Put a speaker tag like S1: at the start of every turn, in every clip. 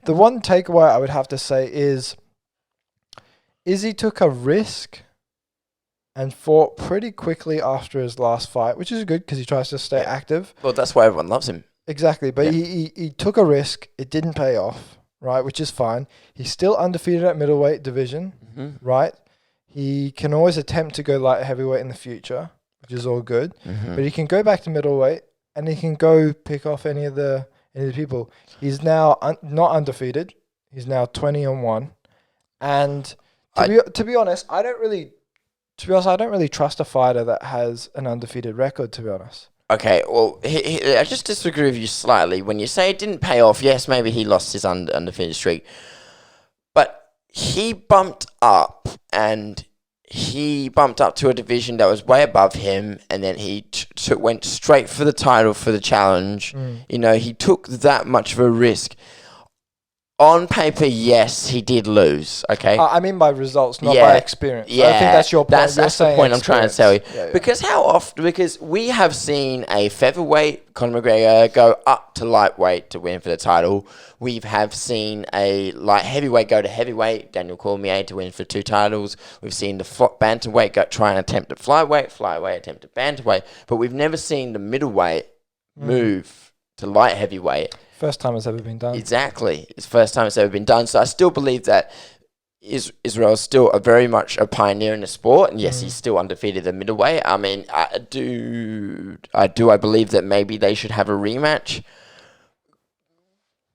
S1: The one takeaway I would have to say is Izzy took a risk and fought pretty quickly after his last fight, which is good because he tries to stay active.
S2: Well, that's why everyone loves him.
S1: Exactly, but he took a risk. It didn't pay off, right, which is fine. He's still undefeated at middleweight division, right? He can always attempt to go light heavyweight in the future, which is all good. But he can go back to middleweight and he can go pick off any of the people. He's now not undefeated. He's now 20-1. And to be honest, I don't really trust a fighter that has an undefeated record, to be honest.
S2: Okay, well, I just disagree with you slightly. When you say it didn't pay off, yes, maybe he lost his undefeated streak. But he bumped up, and he bumped up to a division that was way above him, and then he went straight for the title, for the challenge. You know, he took that much of a risk. On paper, yes, he did lose, okay?
S1: I mean by results, not by experience.
S2: Yeah,
S1: I think that's your point.
S2: That's the point I'm trying to tell you.
S1: Yeah.
S2: Because we have seen a featherweight, Conor McGregor, go up to lightweight to win for the title. We have seen a light heavyweight go to heavyweight, Daniel Cormier, to win for 2 titles. We've seen the bantamweight try and attempt at flyweight attempt at bantamweight. But we've never seen the middleweight move to light heavyweight.
S1: First time it's ever been done.
S2: Exactly. It's the first time it's ever been done. So I still believe that Israel is still very much a pioneer in the sport. And yes, he's still undefeated at middleweight. I mean, I believe that maybe they should have a rematch.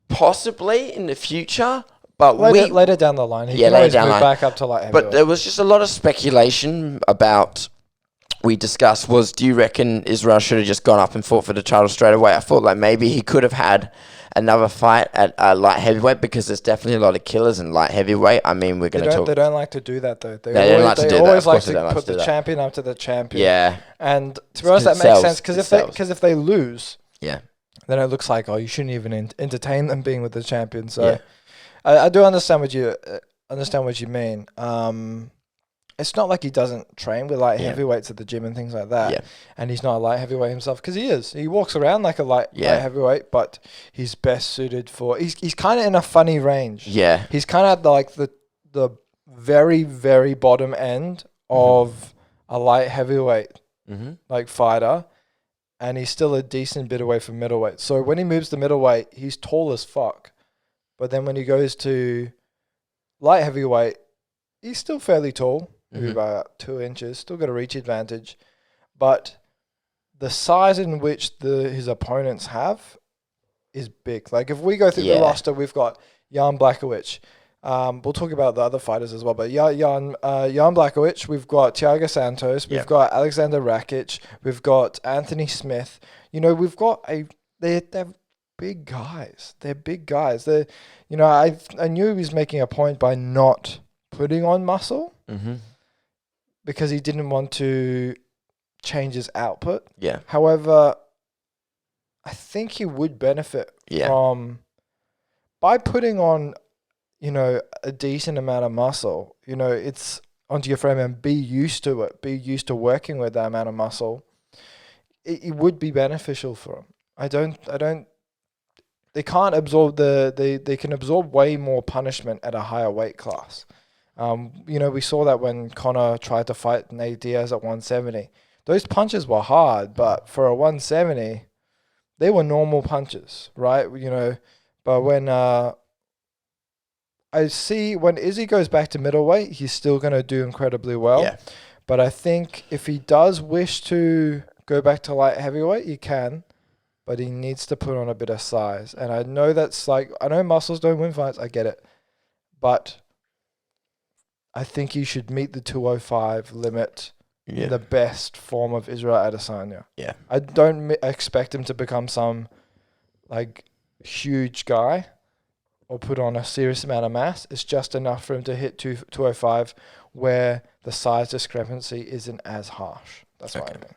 S2: Possibly in the future. But
S1: later down the line. He can always move back up to light heavyweight.
S2: But there was just a lot of speculation about... We discussed do you reckon Israel should have just gone up and fought for the title straight away? I thought like maybe he could have had another fight at light heavyweight because there's definitely a lot of killers in light heavyweight. I mean, we're going to talk...
S1: They don't like to do that, though. They
S2: don't like to do that. They
S1: always like to put the champion up to the champion.
S2: Yeah.
S1: And to be honest, that makes sense because if they lose, then it looks like, you shouldn't even entertain them being with the champion. So I do understand what you mean. It's not like he doesn't train with light heavyweights at the gym and things like that. And he's not a light heavyweight himself because he is. He walks around like a light heavyweight, but he's best suited for... He's kind of in a funny range.
S2: Yeah.
S1: He's kind of at the very, very bottom end of a light heavyweight fighter, and he's still a decent bit away from middleweight. So when he moves to middleweight, he's tall as fuck. But then when he goes to light heavyweight, he's still fairly tall. Maybe about 2 inches, still got a reach advantage. But the size in which his opponents have is big. Like if we go through the roster, we've got Jan Blachowicz. We'll talk about the other fighters as well. But Jan Blachowicz, we've got Thiago Santos, we've got Alexander Rakic, we've got Anthony Smith. You know, we've got they're big guys. They're big guys. I knew he was making a point by not putting on muscle. Because he didn't want to change his output. Yeah. However, I think he would benefit from by putting on, a decent amount of muscle. It's onto your frame and be used to it. Be used to working with that amount of muscle. It would be beneficial for him. They can't absorb they can absorb way more punishment at a higher weight class. We saw that when Conor tried to fight Nate Diaz at 170. Those punches were hard, but for a 170, they were normal punches, right? But when when Izzy goes back to middleweight, he's still going to do incredibly well. Yeah. But I think if he does wish to go back to light heavyweight, he can, but he needs to put on a bit of size. And I know I know muscles don't win fights, I get it, but I think he should meet the 205 limit in the best form of Israel Adesanya. Yeah. I don't expect him to become some huge guy or put on a serious amount of mass. It's just enough for him to hit 205 where the size discrepancy isn't as harsh. That's what I mean.